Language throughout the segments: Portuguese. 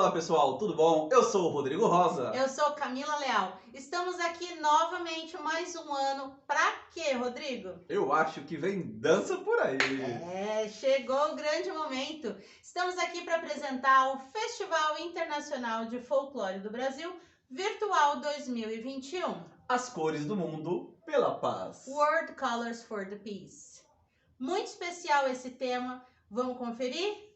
Olá pessoal, tudo bom? Eu sou o Rodrigo Rosa. Eu sou Camila Leal. Estamos aqui novamente mais um ano. Pra quê, Rodrigo? Eu acho que vem dança por aí. Chegou o grande momento. Estamos aqui para apresentar o Festival Internacional de Folclore do Brasil Virtual 2021. As cores do mundo pela paz. World Colors for the Peace. Muito especial esse tema. Vamos conferir?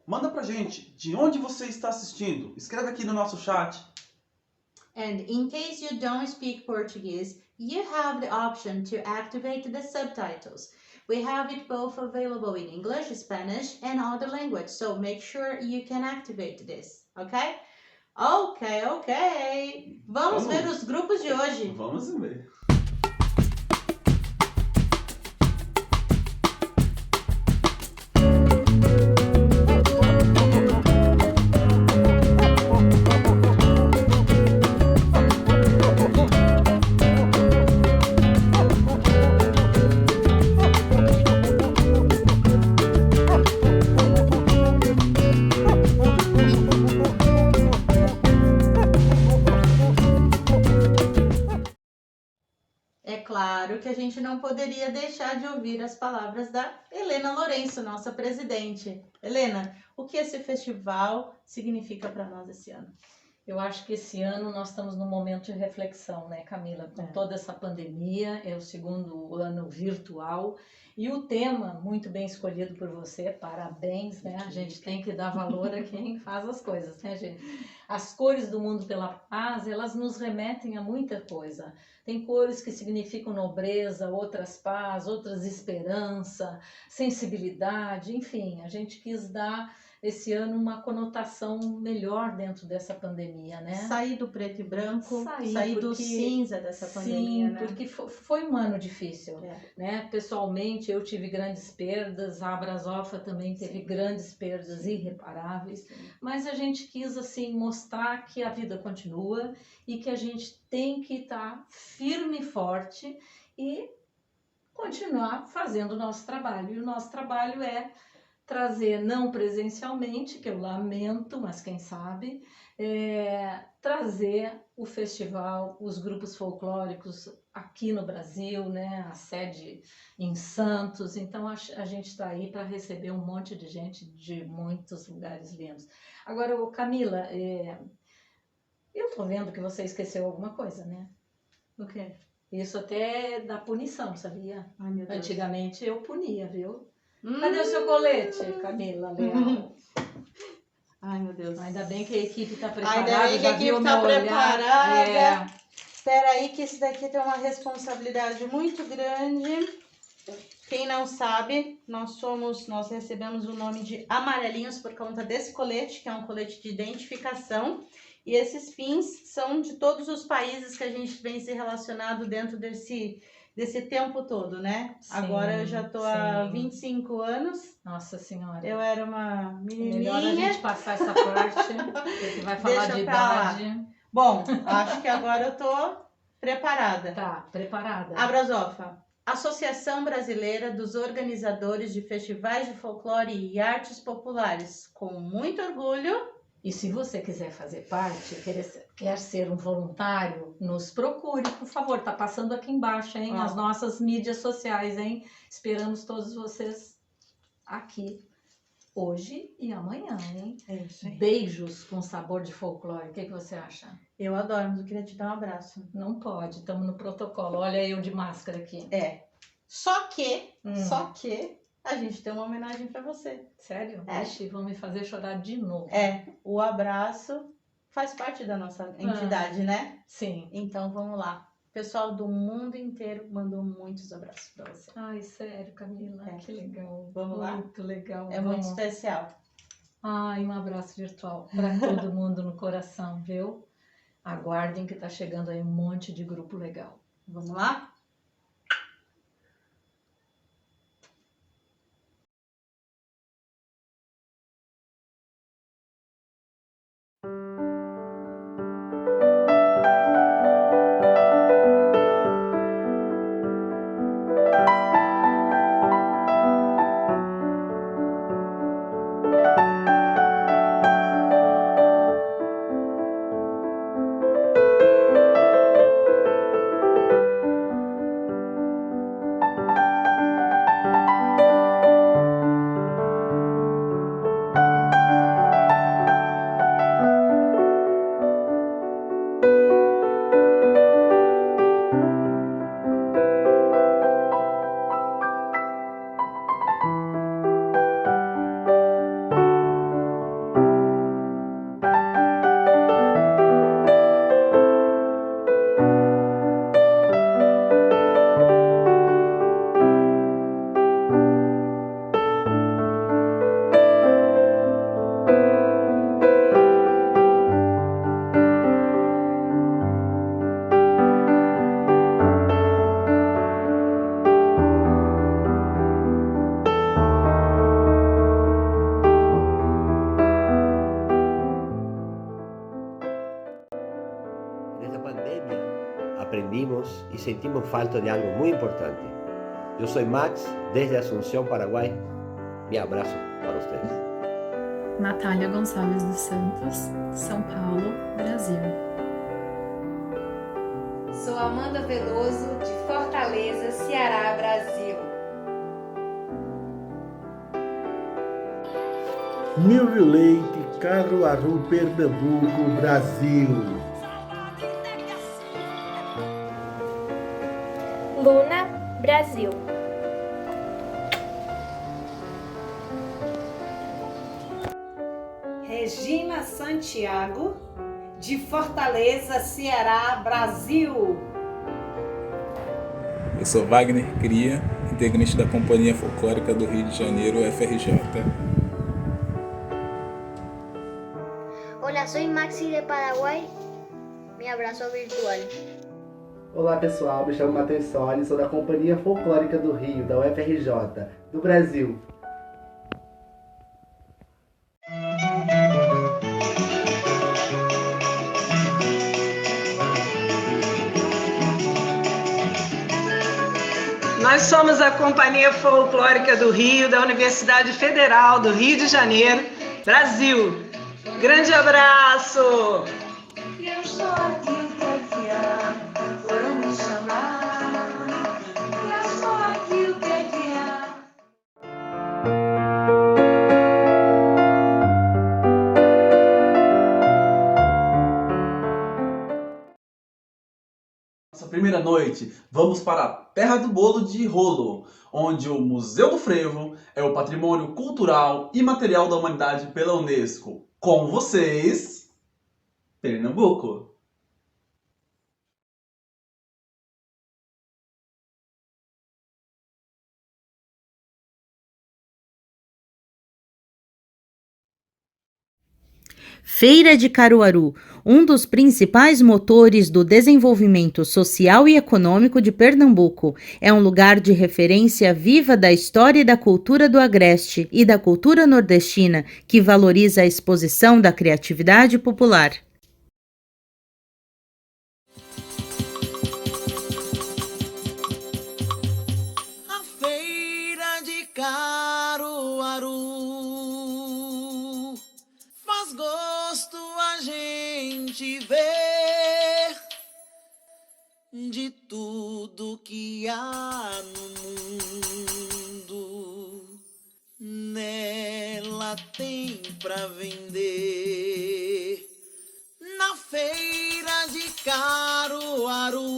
Manda pra gente de onde você está assistindo. Escreve aqui no nosso chat. And in case you don't speak Portuguese, you have the option to activate the subtitles. We have it both available in English, Spanish, and other language, so make sure you can activate this, okay? Ok. Vamos ver os grupos de hoje. Vamos ver. É claro que a gente não poderia deixar de ouvir as palavras da Helena Lourenço, nossa presidente. Helena, o que esse festival significa para nós esse ano? Eu acho que esse ano nós estamos num momento de reflexão, né, Camila? Com toda essa pandemia, é o segundo ano virtual e o tema muito bem escolhido por você, parabéns, né? A gente tem que dar valor a quem faz as coisas, né, gente? As cores do mundo pela paz, elas nos remetem a muita coisa. Tem cores que significam nobreza, outras paz, outras esperança, sensibilidade, enfim, a gente quis dar esse ano uma conotação melhor dentro dessa pandemia, né? Sair do preto e branco, sair do porque, cinza dessa pandemia, sim, né? porque foi um ano difícil, né? Pessoalmente, eu tive grandes perdas, a Abrasofa também teve grandes perdas irreparáveis, mas a gente quis, assim, mostrar que a vida continua e que a gente tem que estar firme e forte e continuar fazendo o nosso trabalho. E o nosso trabalho é trazer, não presencialmente, que eu lamento, mas quem sabe, trazer o festival, os grupos folclóricos aqui no Brasil, né, a sede em Santos. Então a gente está aí para receber um monte de gente de muitos lugares lindos. Agora, Camila, eu estou vendo que você esqueceu alguma coisa, né? O quê? Isso até é da punição, sabia? Ai, meu Deus. Antigamente eu punia, viu? Cadê o seu colete, Camila Leal? Ai, meu Deus. Ainda bem que a equipe está preparada. Ainda bem que a equipe está preparada. Espera aí que isso daqui tem uma responsabilidade muito grande. Quem não sabe, nós recebemos o nome de amarelinhos por conta desse colete, que é um colete de identificação. E esses pins são de todos os países que a gente vem se relacionado dentro desse tempo todo, né? Sim, agora eu já tô há 25 anos. Nossa Senhora. Eu era uma menininha. Melhor a gente passar essa parte, porque vai falar de idade. Bom, acho que agora eu tô preparada. Tá, preparada. Abrazofa, Associação Brasileira dos Organizadores de Festivais de Folclore e Artes Populares. Com muito orgulho. E se você quiser fazer parte, quer ser um voluntário, nos procure, por favor. Tá passando aqui embaixo, hein? As nossas mídias sociais, hein? Esperamos todos vocês aqui hoje e amanhã, hein? É isso aí. Beijos com sabor de folclore. O que você acha? Eu adoro, mas eu queria te dar um abraço. Não pode, estamos no protocolo. Olha eu de máscara aqui. Só que a gente tem uma homenagem para você. Sério? Ixi, vão me fazer chorar de novo. O abraço faz parte da nossa entidade, né? Sim. Então vamos lá. O pessoal do mundo inteiro mandou muitos abraços para você. Ai, sério, Camila, que legal. Vamos lá? Muito legal. Muito especial. Ai, um abraço virtual para todo mundo no coração, viu? Aguardem que tá chegando aí um monte de grupo legal. Vamos lá? Aprendimos y sentimos falta de algo muy importante. Yo soy Max, desde Asunción, Paraguay. Mi abrazo para ustedes. Natália Gonçalves dos Santos, São Paulo, Brasil. Sou Amanda Veloso, de Fortaleza, Ceará, Brasil. Nilvio Leite, Caruaru, Pernambuco, Brasil. Luna, Brasil. Regina Santiago, de Fortaleza, Ceará, Brasil. Eu sou Wagner Cria, integrante da Companhia Folclórica do Rio de Janeiro, FRJ. Hola, soy Maxi de Paraguay. Mi abraço virtual. Olá pessoal, me chamo Matheus Solis, sou da Companhia Folclórica do Rio, da UFRJ, do Brasil. Nós somos a Companhia Folclórica do Rio, da Universidade Federal do Rio de Janeiro, Brasil. Grande abraço! Eu estou aqui o que há, foram me chamar. Eu estou aqui o que há. Nossa primeira noite, vamos para a Terra do Bolo de Rolo, onde o Museu do Frevo é o patrimônio cultural e material da humanidade pela Unesco. Com vocês, Pernambuco. Feira de Caruaru, um dos principais motores do desenvolvimento social e econômico de Pernambuco. É um lugar de referência viva da história e da cultura do Agreste e da cultura nordestina, que valoriza a exposição da criatividade popular. A Feira de Caruaru faz gosto a gente ver de tudo que há no mundo. Nela tem pra vender. Na Feira de Caruaru.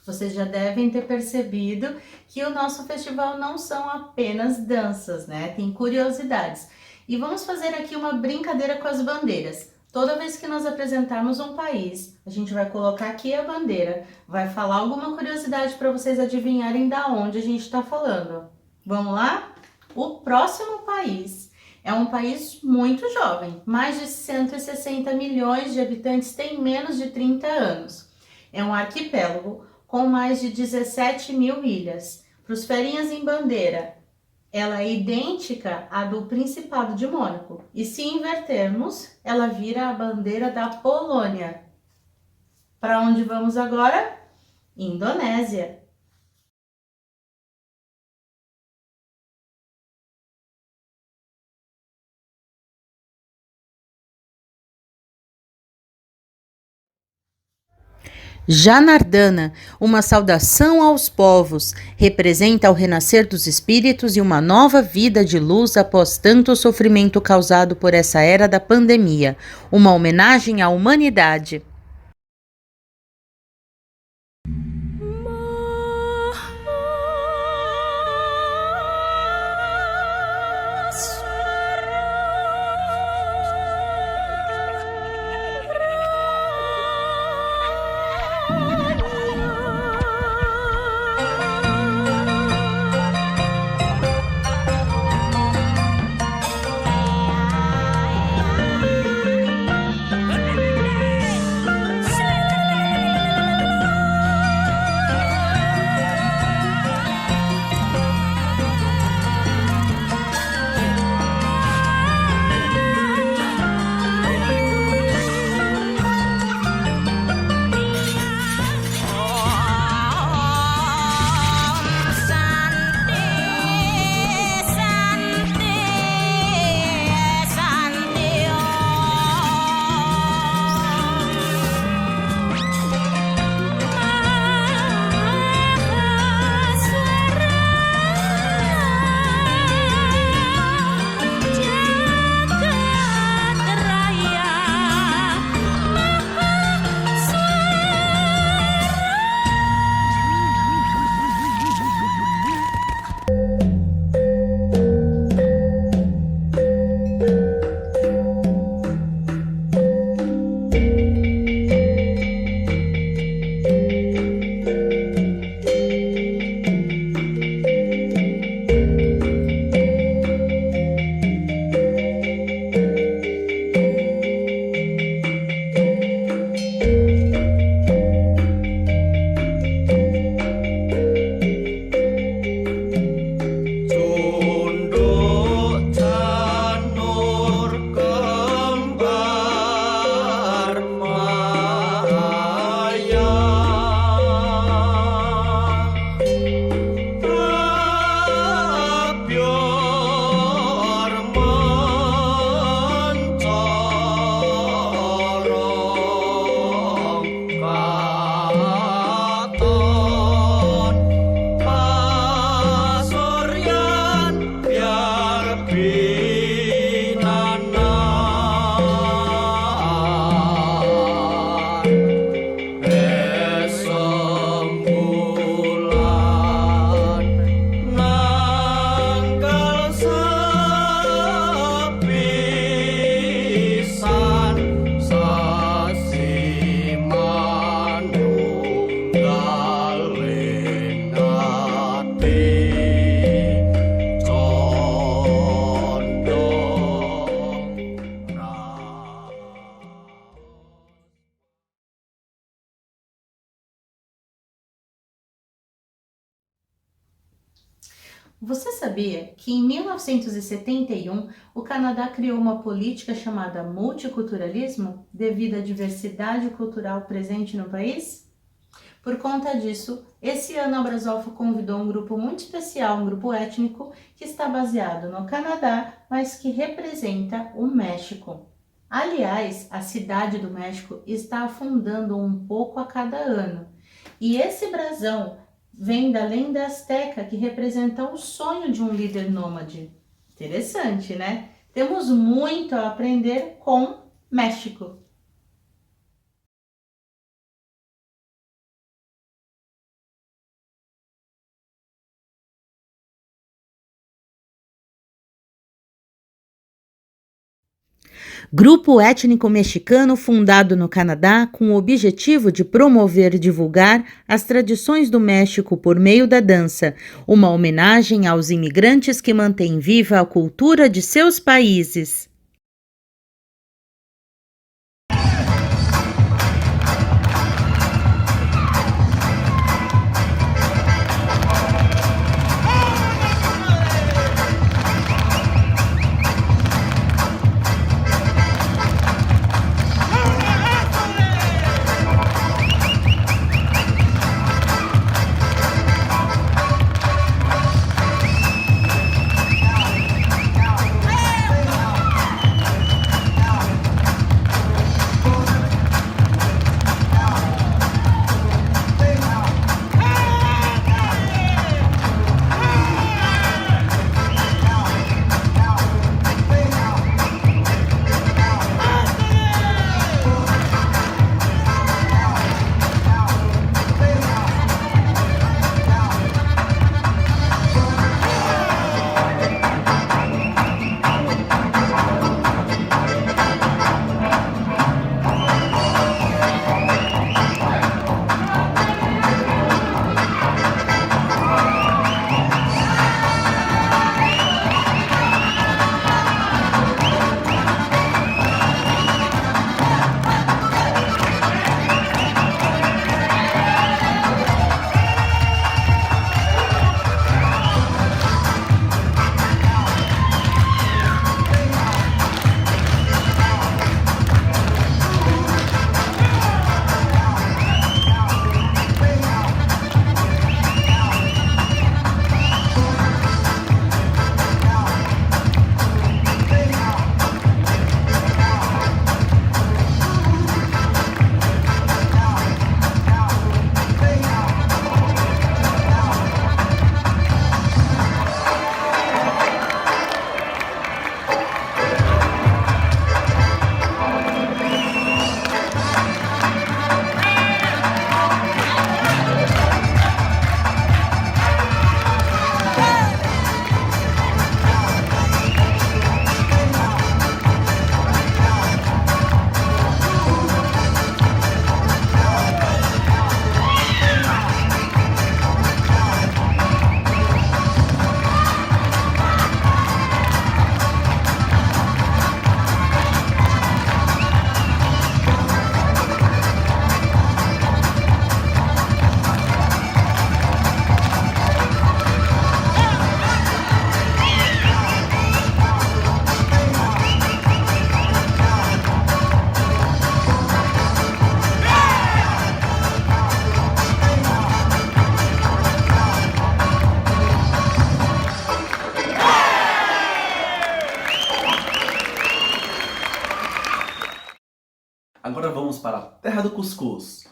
Vocês já devem ter percebido que o nosso festival não são apenas danças, né? Tem curiosidades. E vamos fazer aqui uma brincadeira com as bandeiras. Toda vez que nós apresentarmos um país, a gente vai colocar aqui a bandeira, vai falar alguma curiosidade para vocês adivinharem da onde a gente está falando. Vamos lá? O próximo país é um país muito jovem, mais de 160 milhões de habitantes, tem menos de 30 anos. É um arquipélago com mais de 17 mil ilhas. Para os ferinhas em bandeira, ela é idêntica à do Principado de Mônaco. E se invertermos, ela vira a bandeira da Polônia. Para onde vamos agora? Indonésia. Janardana, uma saudação aos povos, representa o renascer dos espíritos e uma nova vida de luz após tanto sofrimento causado por essa era da pandemia, uma homenagem à humanidade. Você sabia que em 1971 o Canadá criou uma política chamada multiculturalismo devido à diversidade cultural presente no país? Por conta disso, esse ano a Abrasolfo convidou um grupo muito especial, um grupo étnico que está baseado no Canadá, mas que representa o México. Aliás, a cidade do México está afundando um pouco a cada ano. E esse brasão vem da lenda asteca que representa o sonho de um líder nômade. Interessante, né? Temos muito a aprender com México. Grupo étnico mexicano fundado no Canadá com o objetivo de promover e divulgar as tradições do México por meio da dança, uma homenagem aos imigrantes que mantêm viva a cultura de seus países. do Cuscuz,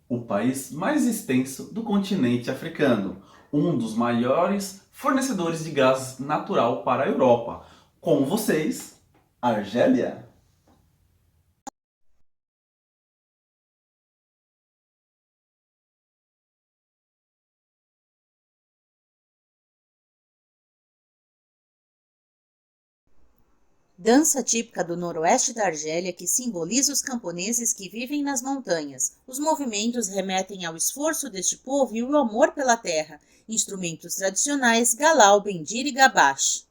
o país mais extenso do continente africano, um dos maiores fornecedores de gás natural para a Europa. Com vocês, Argélia. Dança típica do noroeste da Argélia que simboliza os camponeses que vivem nas montanhas. Os movimentos remetem ao esforço deste povo e o amor pela terra. Instrumentos tradicionais, galau, bendir e gabache.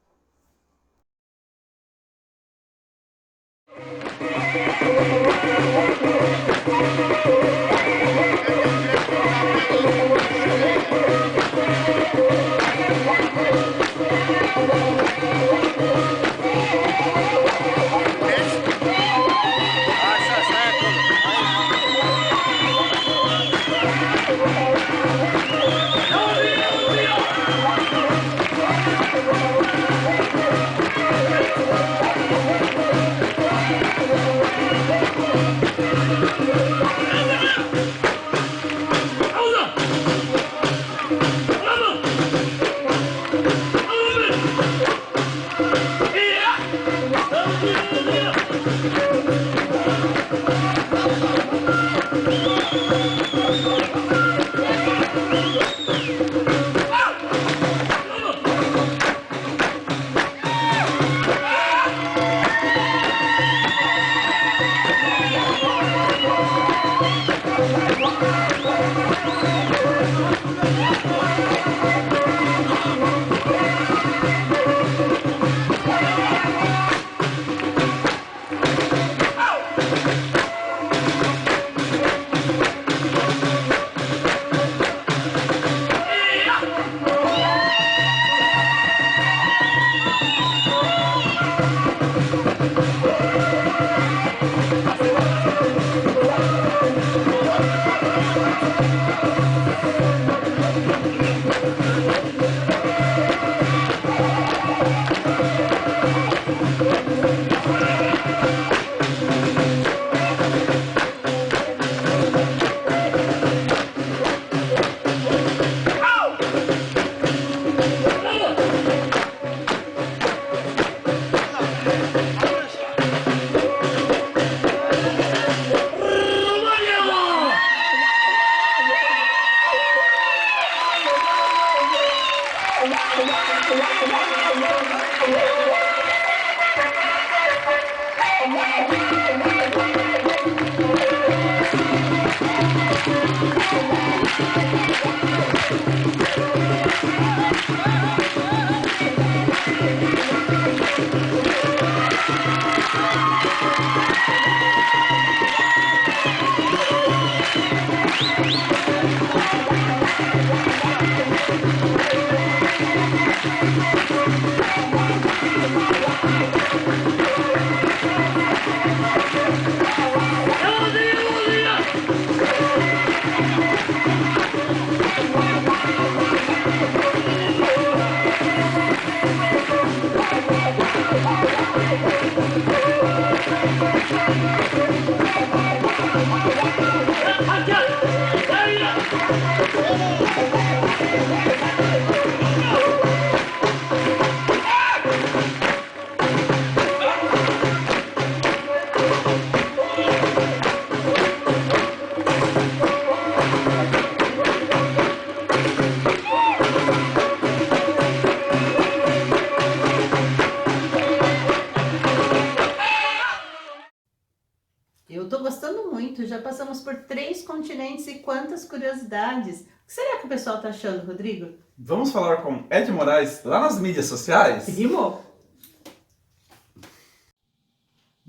Eu tô gostando muito, já passamos por 3 continentes e quantas curiosidades. O que será que o pessoal tá achando, Rodrigo? Vamos falar com Ed Moraes lá nas mídias sociais? Rimou!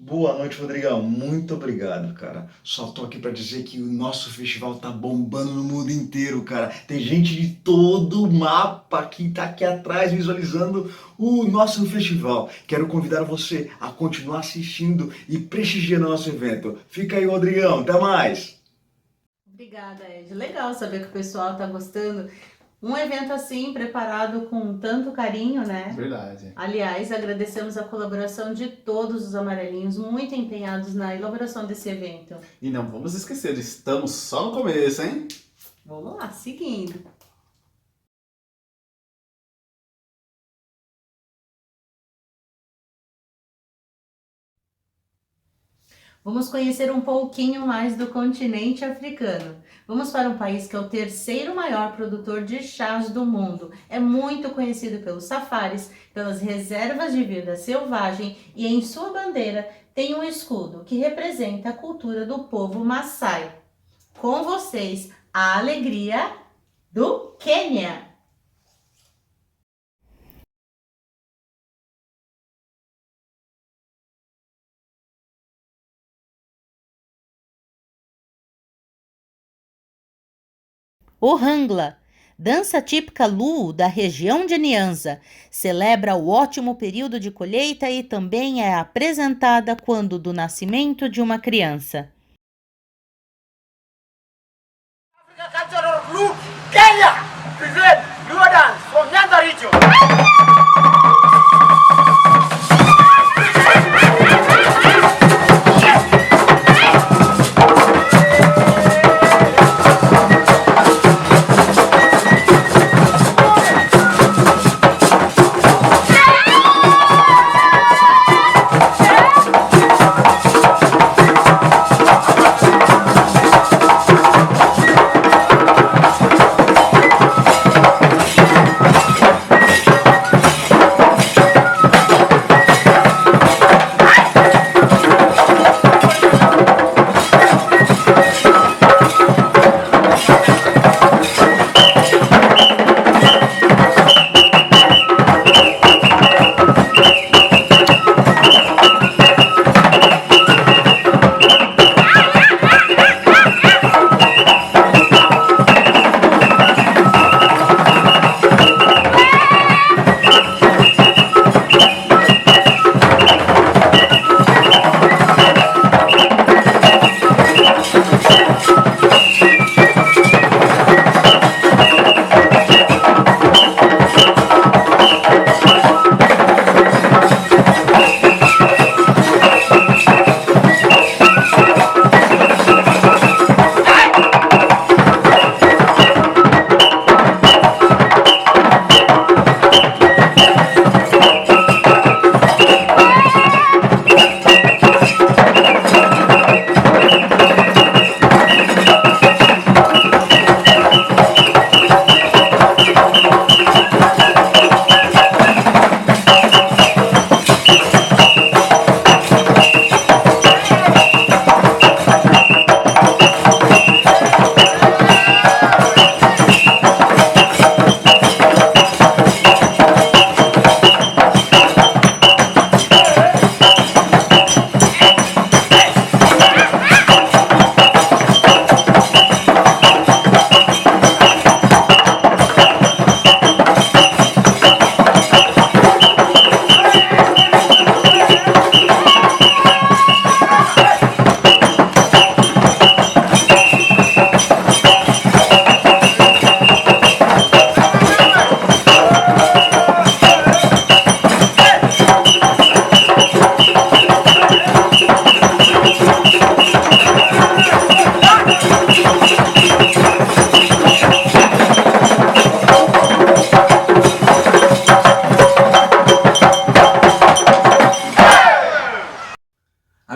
Boa noite, Rodrigão. Muito obrigado, cara. Só tô aqui pra dizer que o nosso festival tá bombando no mundo inteiro, cara. Tem gente de todo o mapa que tá aqui atrás visualizando o nosso festival. Quero convidar você a continuar assistindo e prestigiando nosso evento. Fica aí, Rodrigão. Até mais! Obrigada, Ed. Legal saber que o pessoal tá gostando. Um evento assim, preparado com tanto carinho, né? Verdade. Aliás, agradecemos a colaboração de todos os amarelinhos, muito empenhados na elaboração desse evento. E não vamos esquecer, estamos só no começo, hein? Vamos lá, seguindo. Vamos conhecer um pouquinho mais do continente africano. Vamos para um país que é o terceiro maior produtor de chás do mundo. É muito conhecido pelos safaris, pelas reservas de vida selvagem e em sua bandeira tem um escudo que representa a cultura do povo Maasai. Com vocês, a alegria do Quênia. O Rangla, dança típica Luo da região de Nyanza, celebra o ótimo período de colheita e também é apresentada quando do nascimento de uma criança. Cultural Luo, Kenya, present Luo dance from Nyanza region.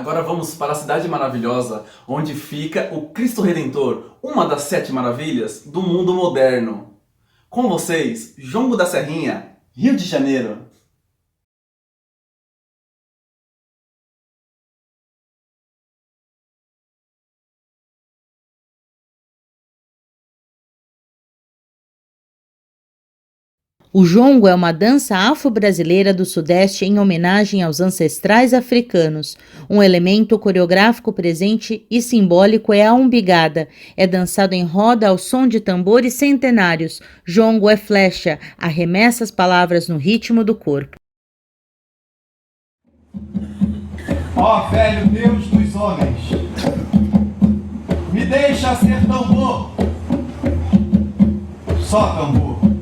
Agora vamos para a cidade maravilhosa, onde fica o Cristo Redentor, uma das 7 maravilhas do mundo moderno. Com vocês, Jongo da Serrinha, Rio de Janeiro. O jongo é uma dança afro-brasileira do Sudeste em homenagem aos ancestrais africanos. Um elemento coreográfico presente e simbólico é a umbigada. É dançado em roda ao som de tambores centenários. Jongo é flecha, arremessa as palavras no ritmo do corpo. Ó velho Deus dos homens, me deixa ser tambor. Só tambor.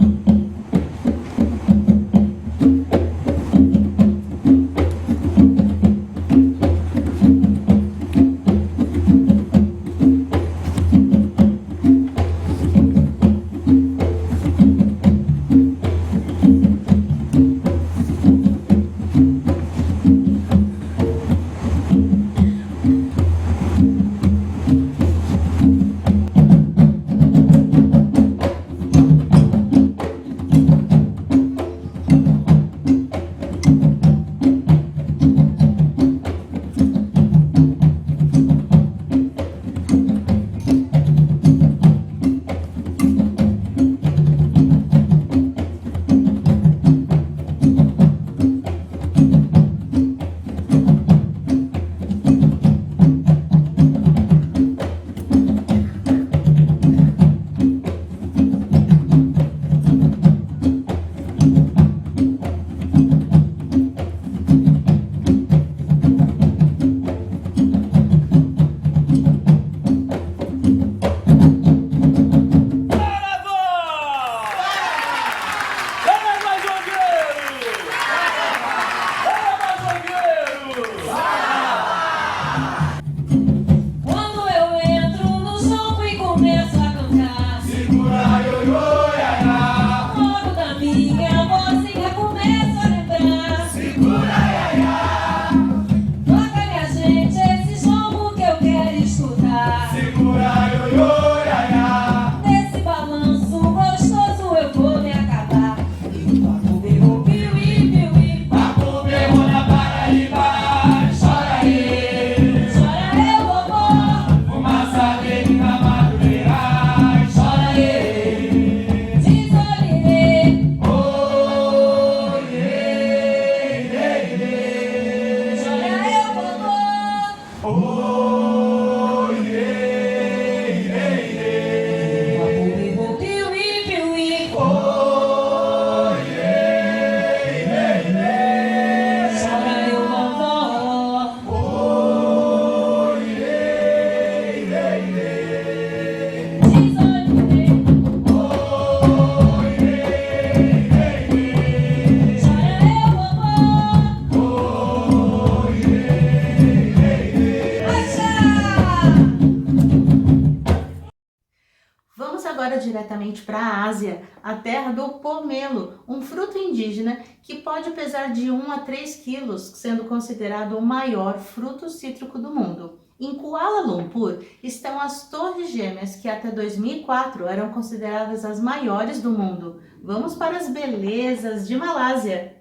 diretamente para a Ásia, a terra do pomelo, um fruto indígena que pode pesar de 1 a 3 quilos, sendo considerado o maior fruto cítrico do mundo. Em Kuala Lumpur estão as Torres Gêmeas, que até 2004 eram consideradas as maiores do mundo. Vamos para as belezas de Malásia.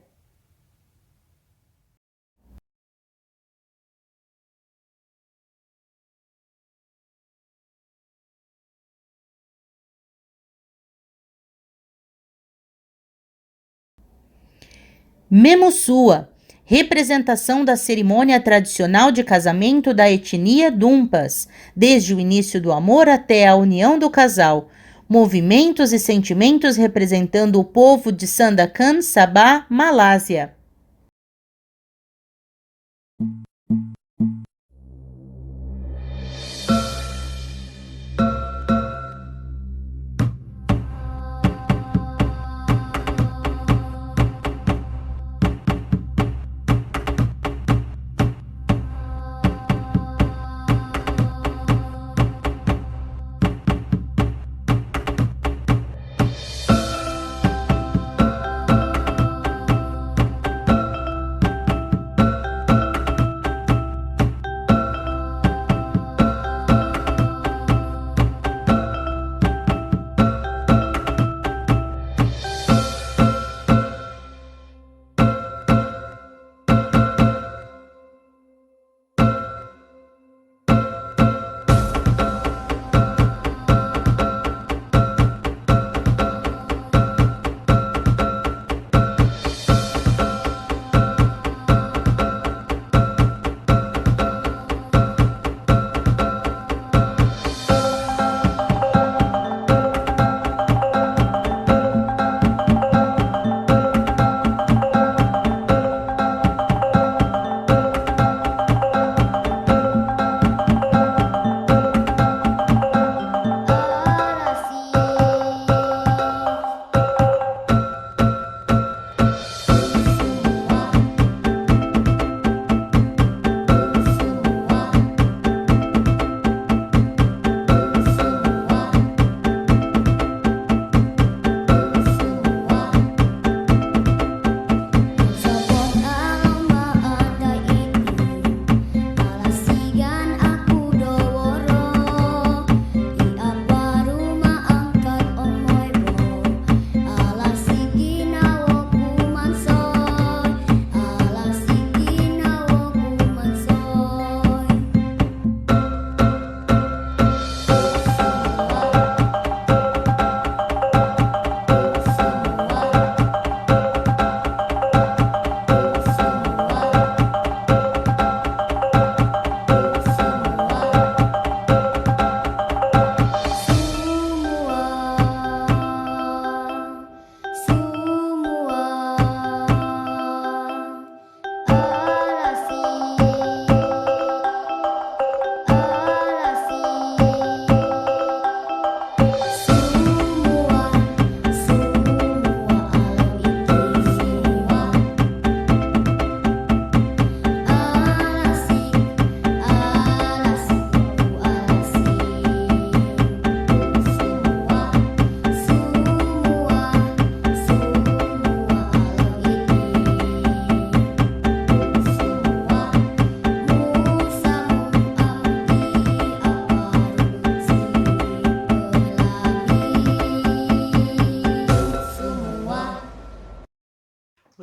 Memussua, representação da cerimônia tradicional de casamento da etnia Dumpas, desde o início do amor até a união do casal. Movimentos e sentimentos representando o povo de Sandakan, Sabah, Malásia.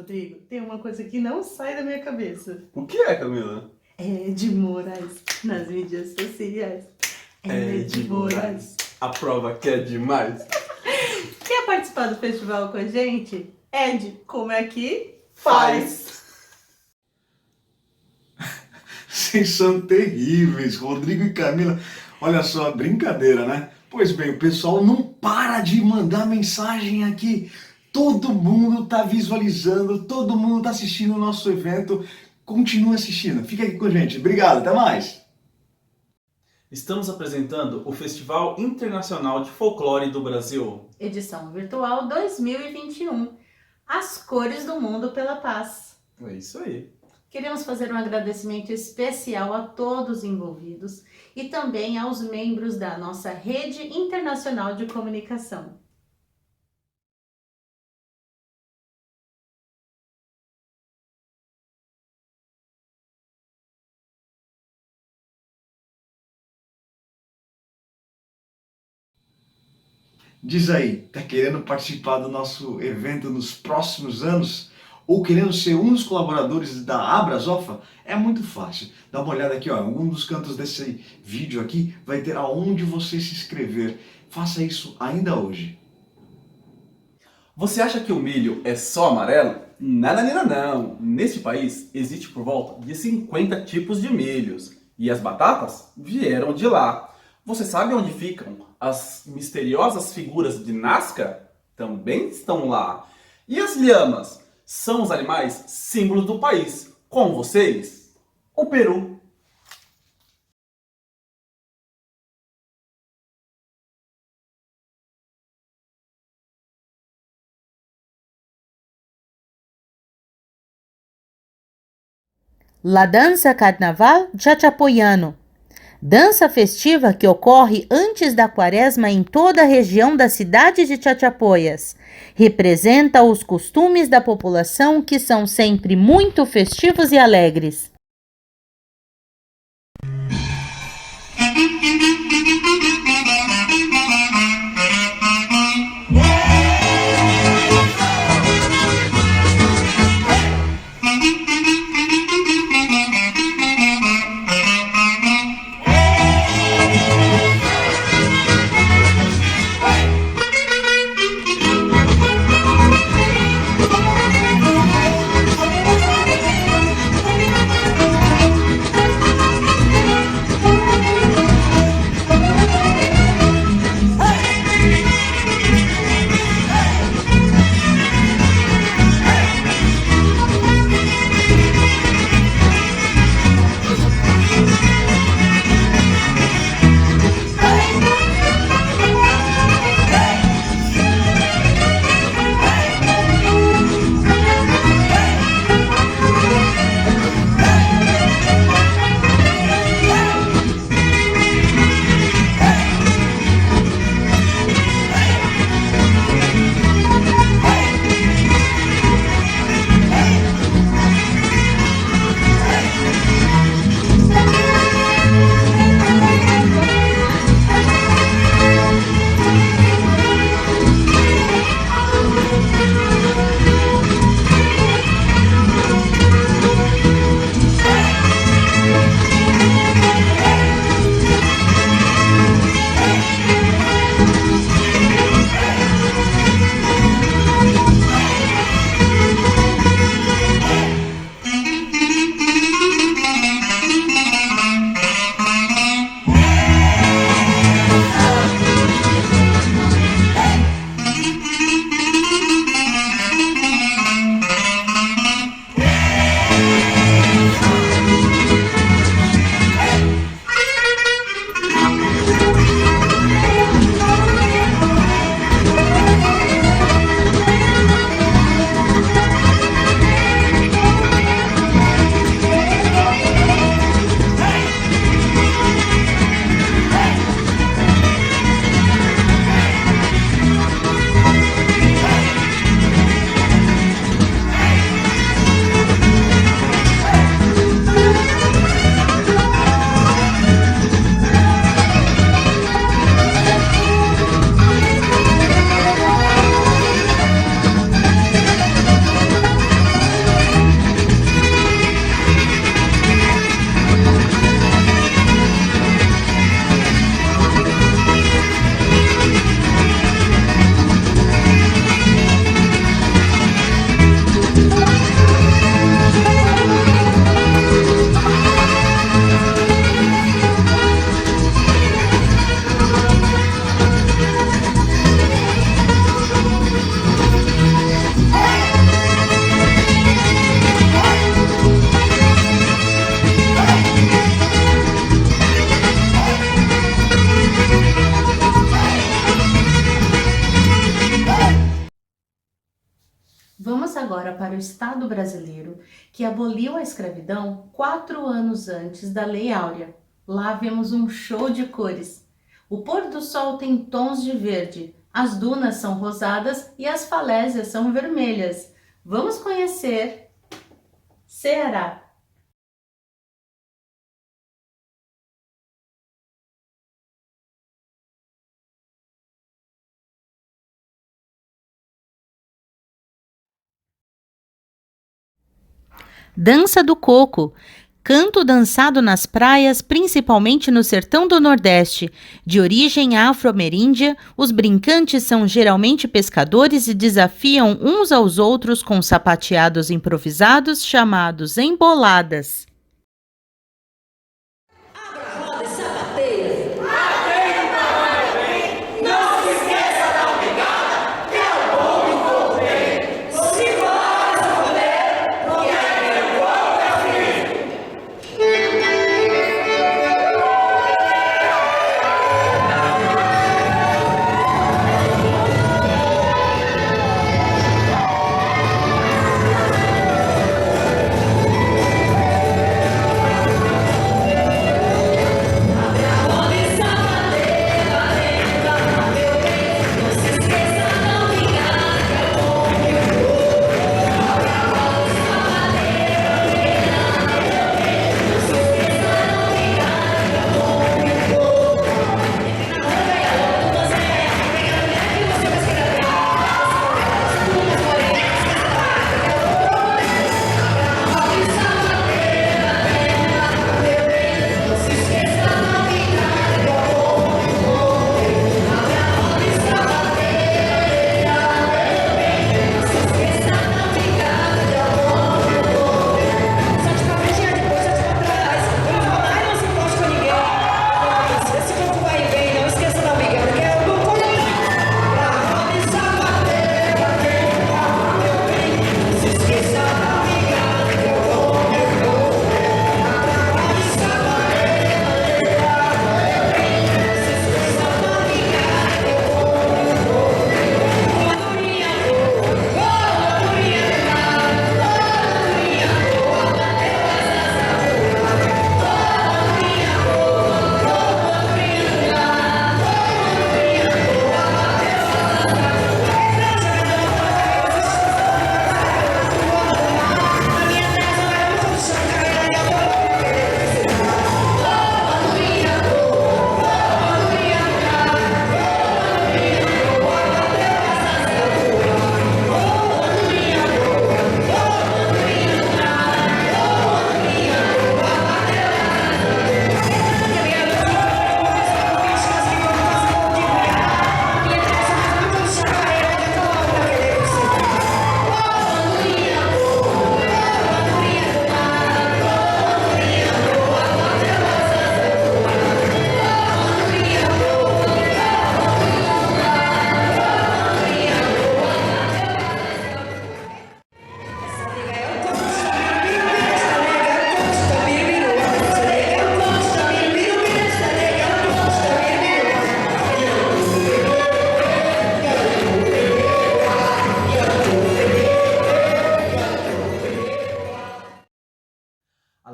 Rodrigo, tem uma coisa que não sai da minha cabeça. O que é, Camila? Ed Moraes, nas mídias sociais. Ed Moraes, a prova que é demais. Quer participar do festival com a gente? Ed, como é que faz? Vocês são terríveis, Rodrigo e Camila. Olha só, brincadeira, né? Pois bem, o pessoal não para de mandar mensagem aqui. Todo mundo tá visualizando, todo mundo tá assistindo o nosso evento. Continua assistindo, fica aqui com a gente. Obrigado, até mais! Estamos apresentando o Festival Internacional de Folclore do Brasil. Edição virtual 2021. As cores do mundo pela paz. É isso aí. Queremos fazer um agradecimento especial a todos envolvidos e também aos membros da nossa Rede Internacional de Comunicação. Diz aí, tá querendo participar do nosso evento nos próximos anos? Ou querendo ser um dos colaboradores da Abrasofa? É muito fácil. Dá uma olhada aqui, ó, em algum dos cantos desse vídeo aqui vai ter aonde você se inscrever. Faça isso ainda hoje. Você acha que o milho é só amarelo? Nada, não. Neste país existe por volta de 50 tipos de milhos. E as batatas vieram de lá. Você sabe onde ficam as misteriosas figuras de Nazca? Também estão lá. E as lhamas? São os animais símbolos do país. Com vocês, o Peru. La dança carnaval chachapoiano. Dança festiva que ocorre antes da quaresma em toda a região da cidade de Chachapoyas. Representa os costumes da população que são sempre muito festivos e alegres. Vamos agora para o Estado brasileiro, que aboliu a escravidão 4 anos antes da Lei Áurea. Lá vemos um show de cores. O pôr do sol tem tons de verde, as dunas são rosadas e as falésias são vermelhas. Vamos conhecer Ceará. Dança do coco. Canto dançado nas praias, principalmente no sertão do Nordeste. De origem afro-ameríndia, os brincantes são geralmente pescadores e desafiam uns aos outros com sapateados improvisados chamados emboladas.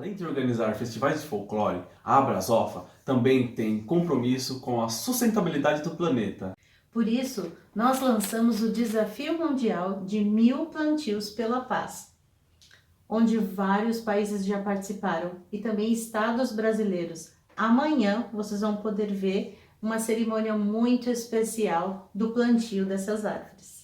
Além de organizar festivais de folclore, a Abrasofa também tem compromisso com a sustentabilidade do planeta. Por isso, nós lançamos o Desafio Mundial de 1000 Plantios pela Paz, onde vários países já participaram e também estados brasileiros. Amanhã vocês vão poder ver uma cerimônia muito especial do plantio dessas árvores.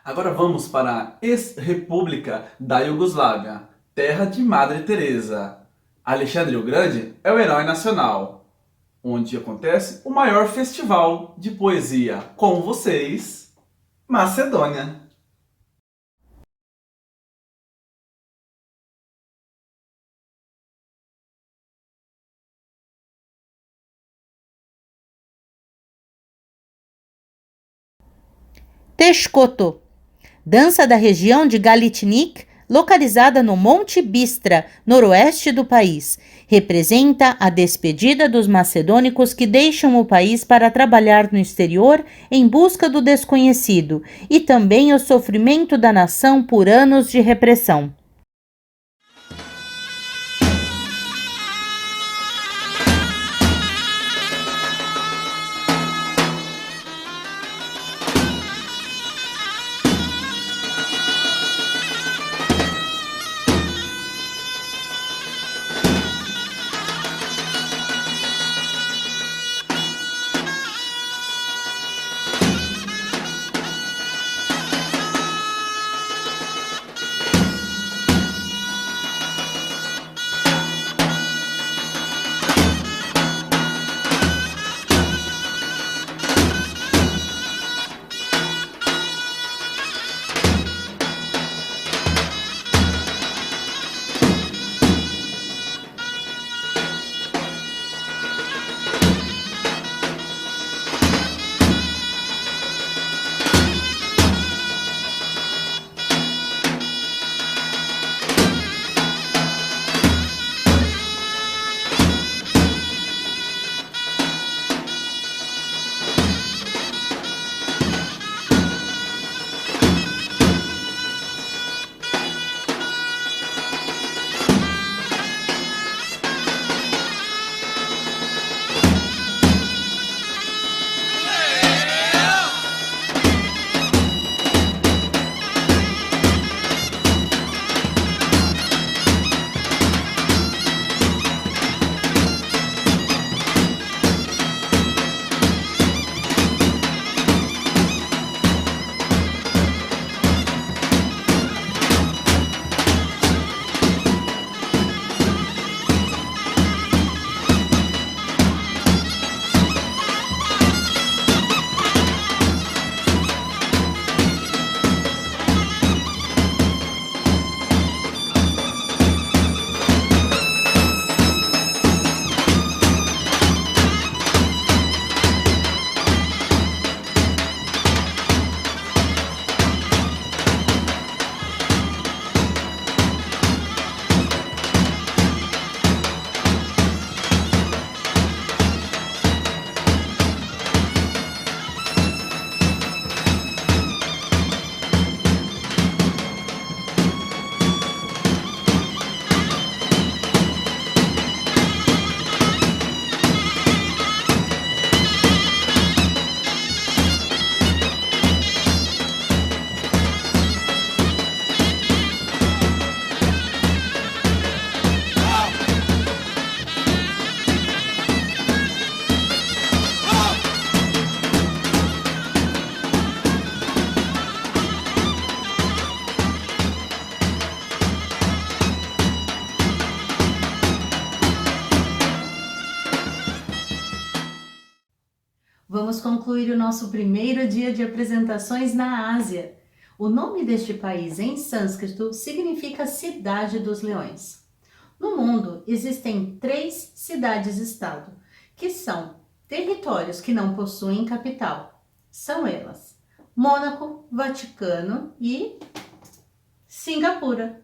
Agora vamos para a ex-república da Iugoslávia, terra de Madre Teresa. Alexandre o Grande é o herói nacional, onde acontece o maior festival de poesia. Com vocês, Macedônia. Texcoto. Dança da região de Galitnik, localizada no Monte Bistra, noroeste do país. Representa a despedida dos macedônicos que deixam o país para trabalhar no exterior em busca do desconhecido e também o sofrimento da nação por anos de repressão. Vamos concluir o nosso primeiro dia de apresentações na Ásia. O nome deste país em sânscrito significa Cidade dos Leões. No mundo existem 3 cidades-estado, que são territórios que não possuem capital. São elas: Mônaco, Vaticano e Singapura.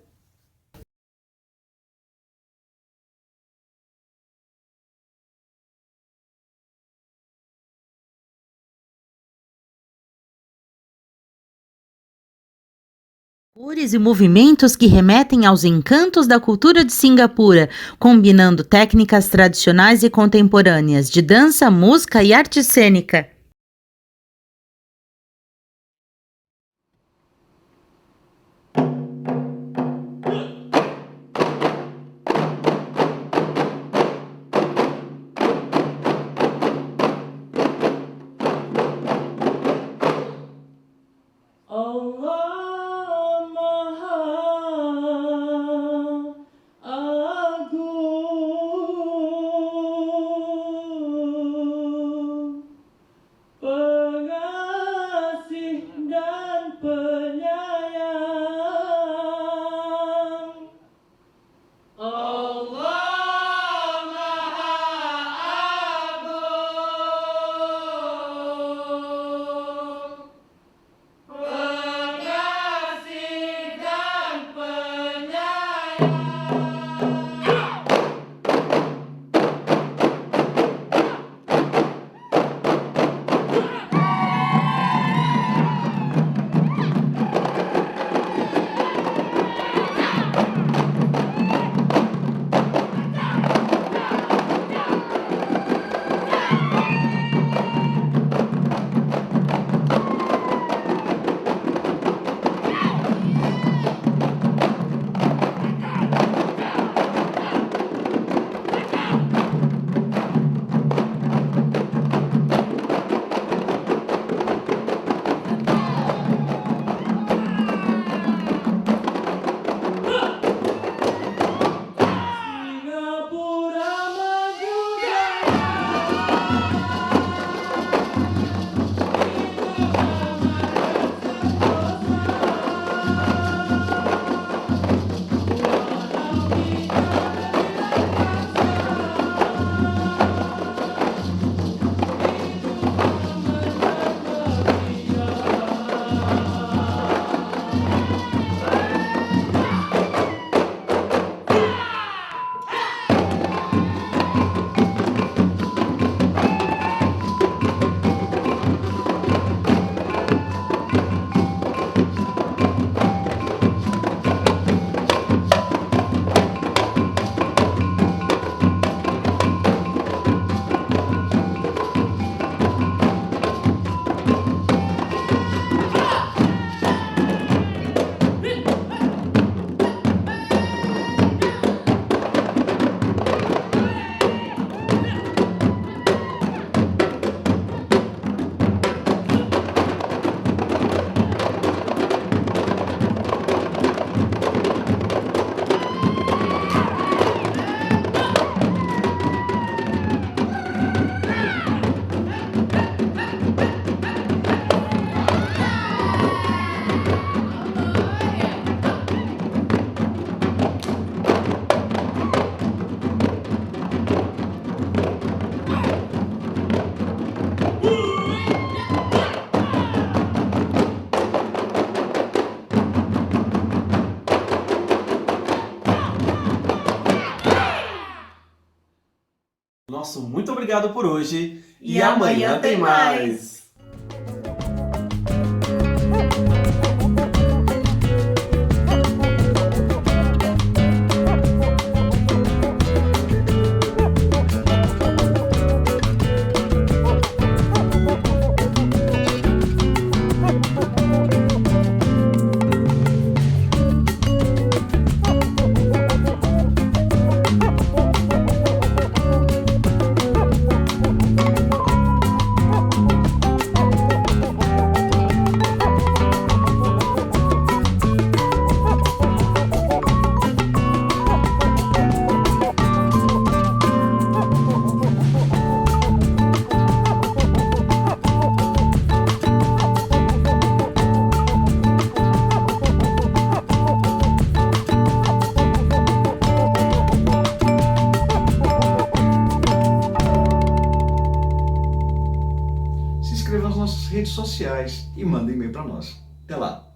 Cores e movimentos que remetem aos encantos da cultura de Singapura, combinando técnicas tradicionais e contemporâneas de dança, música e arte cênica. nosso muito obrigado por hoje e amanhã tem mais. Se inscreva nas nossas redes sociais e manda e-mail para nós. Até lá!